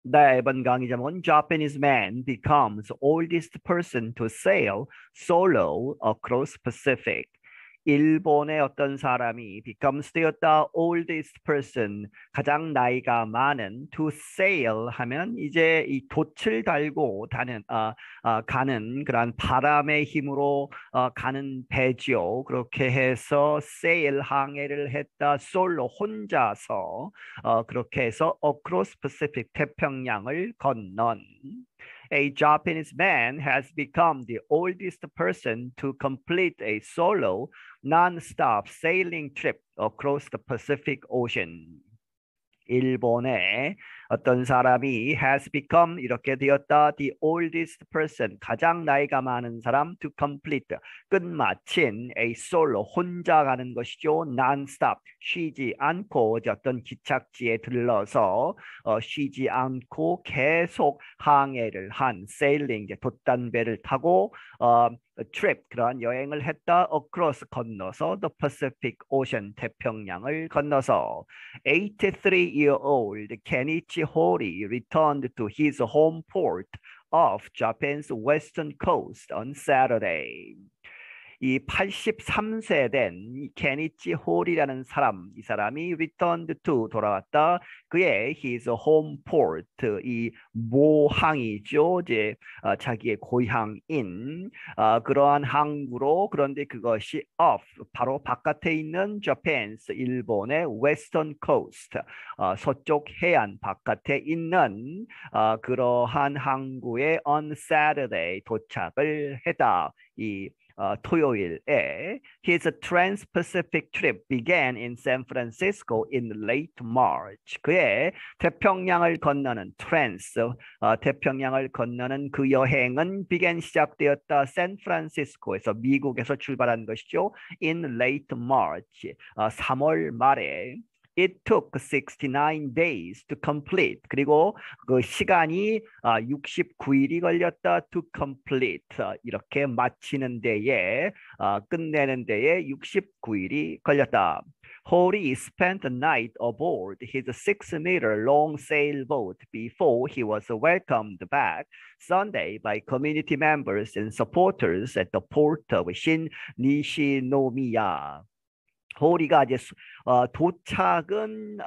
네, 이번 강의 제목은 Japanese man becomes oldest person to sail solo across Pacific. 일본의 어떤 사람이 becomes 되었다 oldest person 가장 나이가 많은 to sail 하면 이제 이 돛을 달고 가는 그런 바람의 힘으로 가는 배지요. 그렇게 해서 sail 항해를 했다 솔로 혼자서 그렇게 해서 across Pacific 태평양을 건넌. A Japanese man has become the oldest person to complete a solo non-stop sailing trip across the Pacific Ocean. 일본의 어떤 사람이 has become 이렇게 되었다 the oldest person 가장 나이가 많은 사람 to complete 끝마친 a solo 혼자 가는 것이죠 non-stop 쉬지 않고 어떤 기착지에 들러서 쉬지 않고 계속 항해를 한 sailing 이제 돛단배를 타고 trip 그러한 여행을 했다 across 건너서 the Pacific Ocean 태평양을 건너서 83-year-old Kenichi Hori returned to his home port of Japan's western coast on Saturday. 이 83세 된 케니치 홀이라는 사람, 이 사람이 returned to 돌아왔다. 그의 his home port 이 모항이죠. 이제 자기의 고향인 그러한 항구로 그런데 그것이 off 바로 바깥에 있는 Japan's 일본의 western coast 서쪽 해안 바깥에 있는 그러한 항구에 on Saturday 도착을 했다. 이 토요일에 his trans-Pacific trip began in San Francisco in late March. 그의 태평양을 건너는 태평양을 건너는 그 여행은 began 시작되었다. 샌프란시스코에서 미국에서 출발한 것이죠. In late March 3월 말에 It took 69 days to complete. 그리고 그 시간이 69일이 걸렸다. To complete. 이렇게 마치는 데에 끝내는 데에 69일이 걸렸다. Hori spent the night aboard his 6-meter long sailboat before he was welcomed back Sunday by community members and supporters at the port of Shin Nishinomiya. 호리가 이제 도착은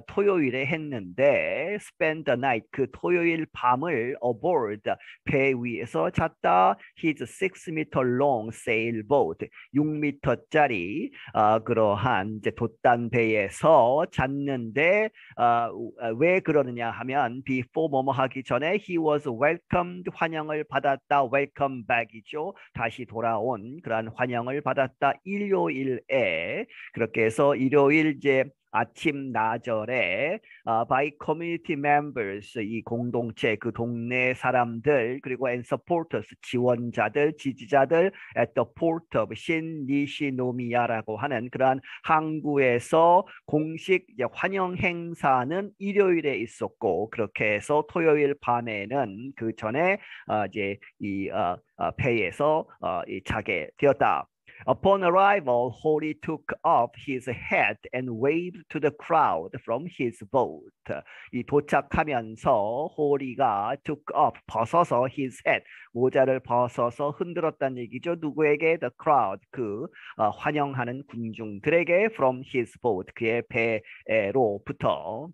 토요일에 했는데 spend the night 그 토요일 밤을 aboard 배 위에서 잤다. His 6-meter long sailboat 6m짜리 그러한 이제 돛단 배에서 잤는데 왜 그러느냐 하면 before 뭐뭐 하기 전에 he was welcomed 환영을 받았다. welcome back이죠. 다시 돌아온 그러한 환영을 받았다. 일요일에 그렇게 해서 일요일 이제 아침 나절에 by community members 이 공동체 그 동네 사람들 그리고 and supporters 지원자들 지지자들 at the port of 신니시노미야라고 하는 그러한 항구에서 공식 이제 환영 행사는 일요일에 있었고 그렇게 해서 토요일 밤에는 그 전에 이제 이 배에서 자게 되었다. Upon arrival, Hori took off his hat and waved to the crowd from his boat. 이 도착하면서 호리가 took off 벗어서 his hat 모자를 벗어서 흔들었다는 얘기죠. 누구에게? The crowd 그 환영하는 군중들에게 from his boat 그의 배로부터.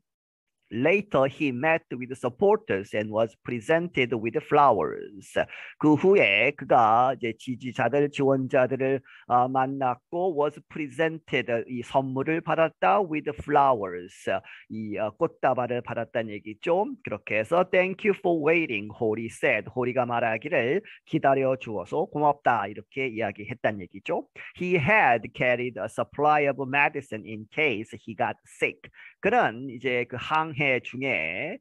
Later, he met with supporters and was presented with flowers. 그 후에 그가 이제 지지자들, 지원자들을 만났고 was presented 이 선물을 받았다 with flowers 이 꽃다발을 받았다는 얘기죠. 그렇게 해서 thank you for waiting, 호리 said. 호리가 말하기를 기다려 주어서 고맙다 이렇게 이야기했다는 얘기죠. He had carried a supply of medicine in case he got sick. 그는 이제 그 항해 중에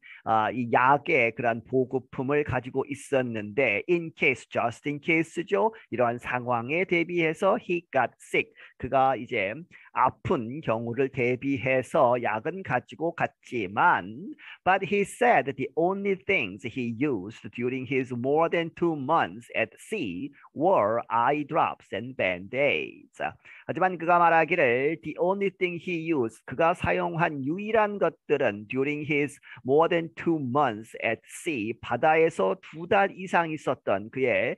이 약의 그런 보급품을 가지고 있었는데 in case, just in case죠. 이러한 상황에 대비해서 he got sick. 그가 이제 아픈 경우를 대비해서 약은 가지고 갔지만 but he said the only things he used during his more than 2 months at sea were eye drops and band-aids. 하지만 그가 말하기를 the only thing he used 그가 사용한 유일한 것들은 during his more than 2 months at sea 바다에서 2달 이상 있었던 그의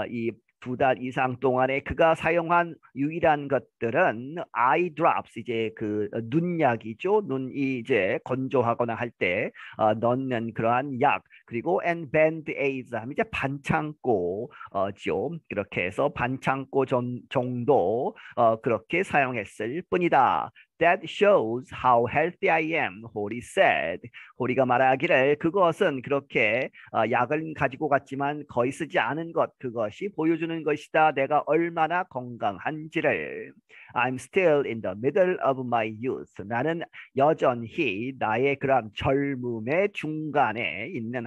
이 2달 이상 동안에 그가 사용한 유일한 것들은 eye drops 이제 그 눈약이죠. 눈이 이제 건조하거나 할 때 넣는 그러한 약 그리고 and band-aids 하면 이제 반창고죠. 그렇게 해서 반창고 정도 그렇게 사용했을 뿐이다. That shows how healthy I am, 홀이 said. 홀이가 말하기를 그것은 그렇게 약을 가지고 갔지만 거의 쓰지 않은 것 그것이 보여주는 것이다. 내가 얼마나 건강한지를. I'm still in the middle of my youth. 나는 여전히 나의 그런 젊음의 중간에 있는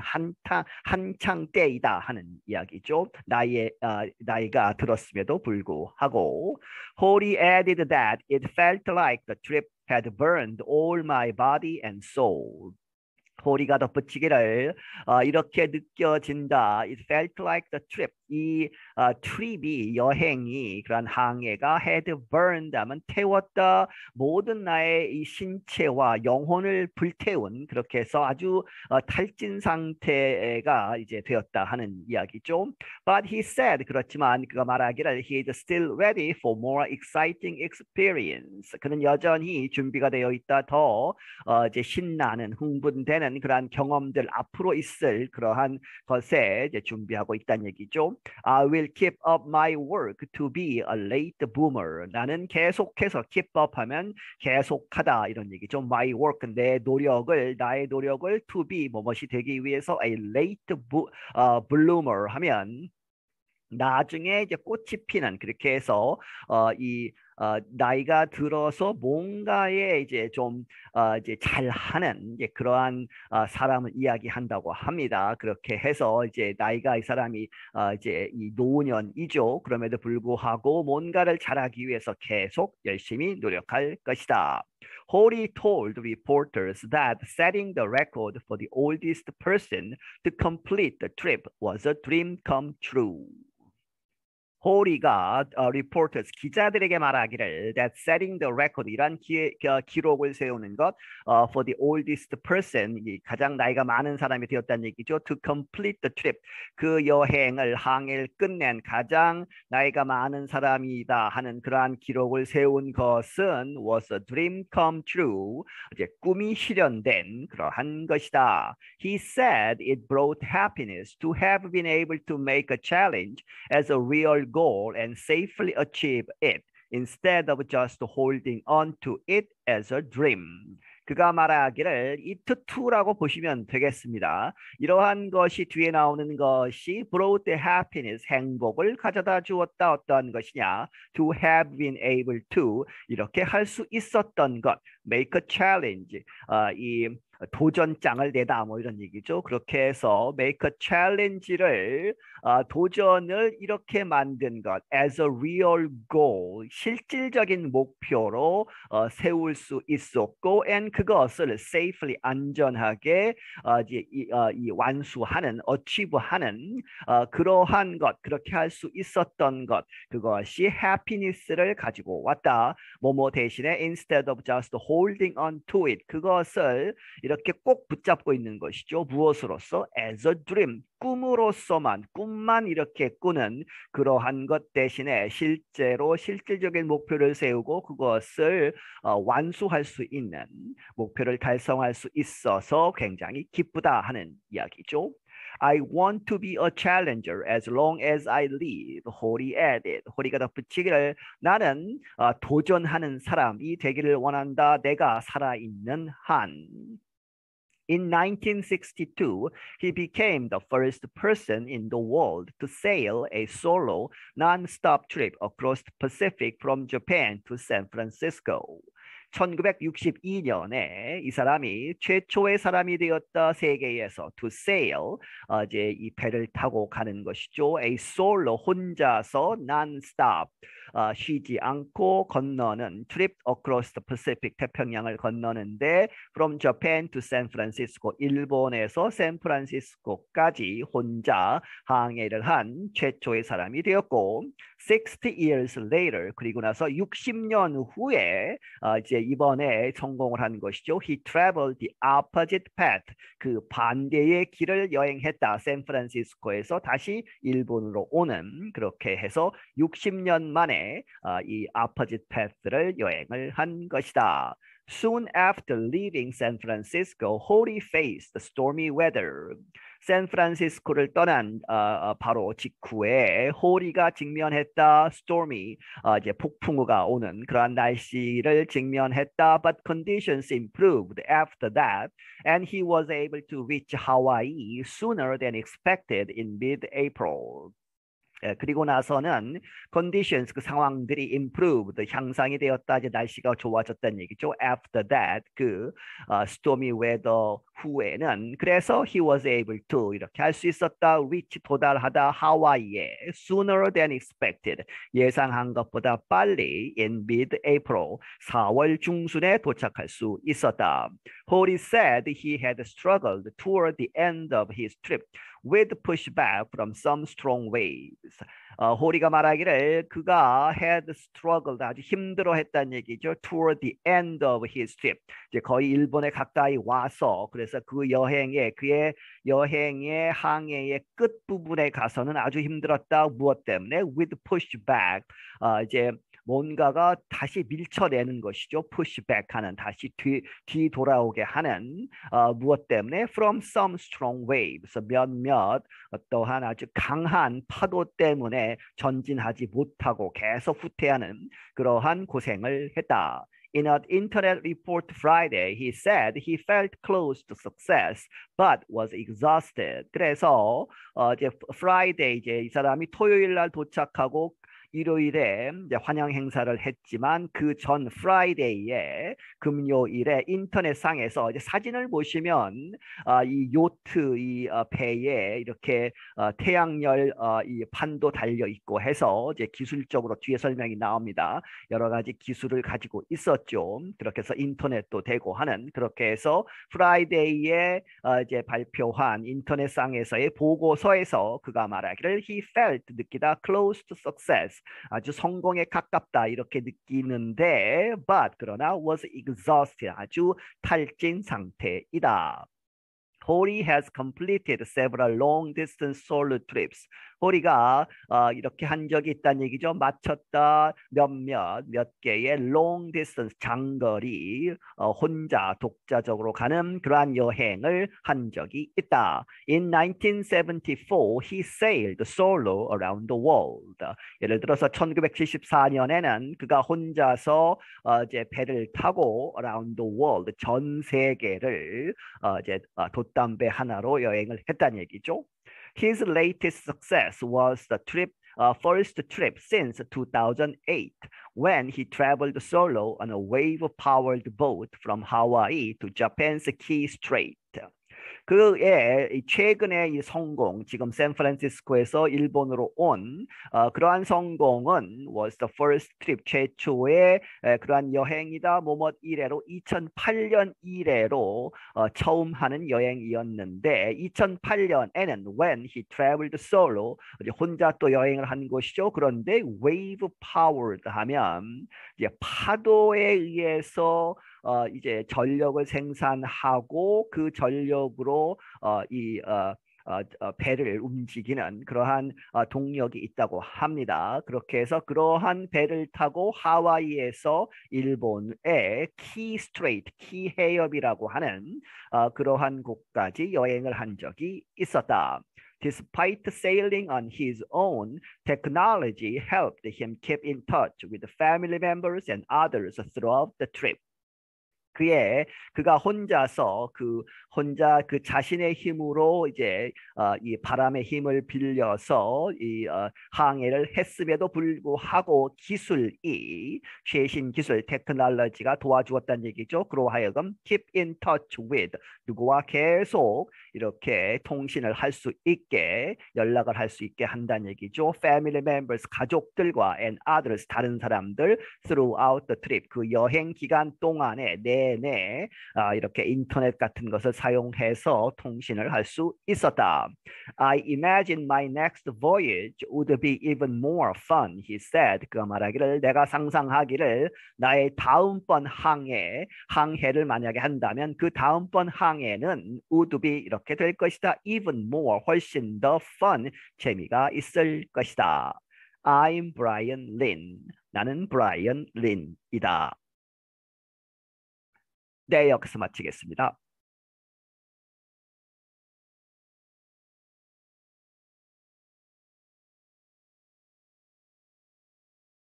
한창 때이다 하는 이야기죠. 나이가 들었음에도 불구하고 홀이 added that it felt like the trip had burned all my body and soul. 홀이가 덧붙이기를 이렇게 느껴진다. It felt like the trip. 이 트립이 여행이 그런 항해가 had burned 하면 태웠다. 모든 나의 이 신체와 영혼을 불태운 그렇게 해서 아주 탈진 상태가 이제 되었다 하는 이야기죠. But he said 그렇지만 그가 말하기를 he is still ready for more exciting experience. 그는 여전히 준비가 되어 있다. 더 이제 신나는 흥분되는 그러한 경험들 앞으로 있을 그러한 것에 이제 준비하고 있다는 얘기죠. I will keep up my work to be a late boomer. 나는 계속해서 keep up 하면 계속하다 이런 얘기죠. My work 나의 노력을 to be 뭐뭇이 되기 위해서 a late bloomer 하면 나중에 이제 꽃이 피는 그렇게 해서 나이가 들어서 뭔가에 이제 좀 이제 잘하는 이제 그러한 사람을 이야기한다고 합니다. 그렇게 해서 이제 나이가 이 사람이 이제 이 노년이죠. 그럼에도 불구하고 뭔가를 잘하기 위해서 계속 열심히 노력할 것이다. Hori told reporters that setting the record for the oldest person to complete the trip was a dream come true. 호리가 reporters 기자들에게 말하기를 that setting the record 이란 기록을 세우는 것 for the oldest person 가장 나이가 많은 사람이 되었다는 얘기죠. To complete the trip 그 항해를 끝낸 가장 나이가 많은 사람이다 하는 그러한 기록을 세운 것은 was a dream come true 이제 꿈이 실현된 그러한 것이다. He said it brought happiness to have been able to make a challenge as a real goal and safely achieve it instead of just holding on to it as a dream. 그가 말하기를 it2라고 보시면 되겠습니다. 이러한 것이 뒤에 나오는 것이 brought happiness, 행복을 가져다 주었다. 어떠한 것이냐? To have been able to, 이렇게 할 수 있었던 것. Make a challenge, 이 도전장을 내다 뭐 이런 얘기죠. 그렇게 해서 make a challenge를 도전을 이렇게 만든 것 as a real goal 실질적인 목표로 세울 수 있었고 and 그것을 safely 안전하게 완수하는 achieve하는 그러한 것 그렇게 할 수 있었던 것 그것이 happiness를 가지고 왔다. 뭐뭐 대신에 instead of just holding on to it 그것을 이렇게 꼭 붙잡고 있는 것이죠. 무엇으로서? As a dream. 꿈만 이렇게 꾸는 그러한 것 대신에 실질적인 목표를 세우고 그것을 완수할 수 있는 목표를 달성할 수 있어서 굉장히 기쁘다 하는 이야기죠. I want to be a challenger as long as I live. 홀이 added. 홀이가 덧붙이기를 나는 도전하는 사람이 되기를 원한다. 내가 살아있는 한. In 1962, he became the first person in the world to sail a solo, non-stop trip across the Pacific from Japan to San Francisco. 1962년에 이 사람이 최초의 사람이 되었다. 세계에서 to sail 이제 이 배를 타고 가는 것이죠. A solo 혼자서 non-stop 쉬지 않고 건너는 trip across the Pacific 태평양을 건너는데 from Japan to San Francisco 일본에서 샌프란시스코까지 혼자 항해를 한 최초의 사람이 되었고 60 years later 그리고 나서 60년 후에 이제 이번에 성공을 한 것이죠. He traveled the opposite path 그 반대의 길을 여행했다. 샌프란시스코에서 다시 일본으로 오는 그렇게 해서 60년 만에 이 opposite path를 여행을 한 것이다. Soon after leaving San Francisco, Hori faced stormy weather. 샌프란시스코를 떠난 바로 직후에 호리가 직면했다. stormy 이제 폭풍우가 오는 그러한 날씨를 직면했다. But conditions improved after that, and he was able to reach Hawaii sooner than expected in mid-April. 그리고 나서는 conditions 그 상황들이 improved 향상이 되었다. 이제 날씨가 좋아졌다는 얘기죠. After that 그 stormy weather 후에는 그래서 he was able to 이렇게 할 수 있었다. reach 도달하다 하와이에 sooner than expected 예상한 것보다 빨리 in mid-April 4월 중순에 도착할 수 있었다. Hori said he had struggled toward the end of his trip with pushback from some strong waves. 호리가 말하기를 그가 had struggled 아주 힘들어했다는 얘기죠. Toward the end of his trip. 이제 거의 일본에 가까이 와서 그래서 그 여행에 그의 여행의 항해의 끝 부분에 가서는 아주 힘들었다. 무엇 때문에? With pushback. 이제 뭔가가 다시 밀쳐내는 것이죠. pushback하는 다시 뒤돌아오게 하는 무엇 때문에? From some strong waves. 몇몇 어떠한 아주 강한 파도 때문에 전진하지 못하고 계속 후퇴하는 그러한 고생을 했다. In an internet report Friday, he said he felt close to success, but was exhausted. 그래서 이제 Friday 이제 이 사람이 토요일 날 도착하고 일요일에 이제 환영 행사를 했지만 그 전 프라이데이에 금요일에 인터넷상에서 이제 사진을 보시면 이 요트 이 배에 이렇게 태양열 이 판도 달려 있고 해서 이제 기술적으로 뒤에 설명이 나옵니다. 여러 가지 기술을 가지고 있었죠. 그렇게 해서 인터넷도 되고 하는 그렇게 해서 프라이데이에 이제 발표한 인터넷상에서의 보고서에서 그가 말하기를 he felt 느끼다 close to success 아주 성공에 가깝다 이렇게 느끼는데 but 그러나 was exhausted 아주 탈진 상태이다. Hori has completed several long-distance solo trips. 호리가 이렇게 한 적이 있다는 얘기죠. 마쳤다 몇 개의 long distance 장거리 혼자 독자적으로 가는 그러한 여행을 한 적이 있다. In 1974, he sailed solo around the world. 예를 들어서 1974년에는 그가 혼자서 이제 배를 타고 around the world 전 세계를 이제 돛담배 하나로 여행을 했다는 얘기죠. His latest success was the first trip since 2008 when he traveled solo on a wave-powered boat from Hawaii to Japan's Key Strait. 그의 최근의 이 성공, 지금 샌프란시스코에서 일본으로 온 그러한 성공은 was the first trip, 최초의 그러한 여행이다. 뭐뭐 이래로 2008년 이래로 처음 하는 여행이었는데 2008년에는 when he traveled solo, 혼자 또 여행을 한 것이죠. 그런데 wave powered 하면 이제 파도에 의해서 이제 전력을 생산하고 그 전력으로 이 배를 움직이는 그러한 동력이 있다고 합니다. 그렇게 해서 그러한 배를 타고 하와이에서 일본의 키 스트레이트, 키 해협이라고 하는 그러한 곳까지 여행을 한 적이 있었다. Despite sailing on his own, technology helped him keep in touch with family members and others throughout the trip. 그가 혼자서 혼자 그 자신의 힘으로 이제 이 바람의 힘을 빌려서 이 항해를 했음에도 불구하고 최신 기술 테크놀로지가 도와주었다는 얘기죠. 그로 하여금 keep in touch with 누구와 계속 이렇게 통신을 할 수 있게 연락을 할 수 있게 한다는 얘기죠. Family members 가족들과 and others 다른 사람들 throughout the trip 그 여행 기간 동안에 내내 이렇게 인터넷 같은 것을 사용해서 통신을 할 수 있었다. I imagine my next voyage would be even more fun, he said. 그가 말하기를 내가 상상하기를 나의 다음번 항해를 만약에 한다면 그 다음번 항해는 would be 이렇게 될 것이다. even more, 훨씬 더 fun, 재미가 있을 것이다. I'm Brian Lin. 나는 브라이언 린이다. 네, 여기서 마치겠습니다.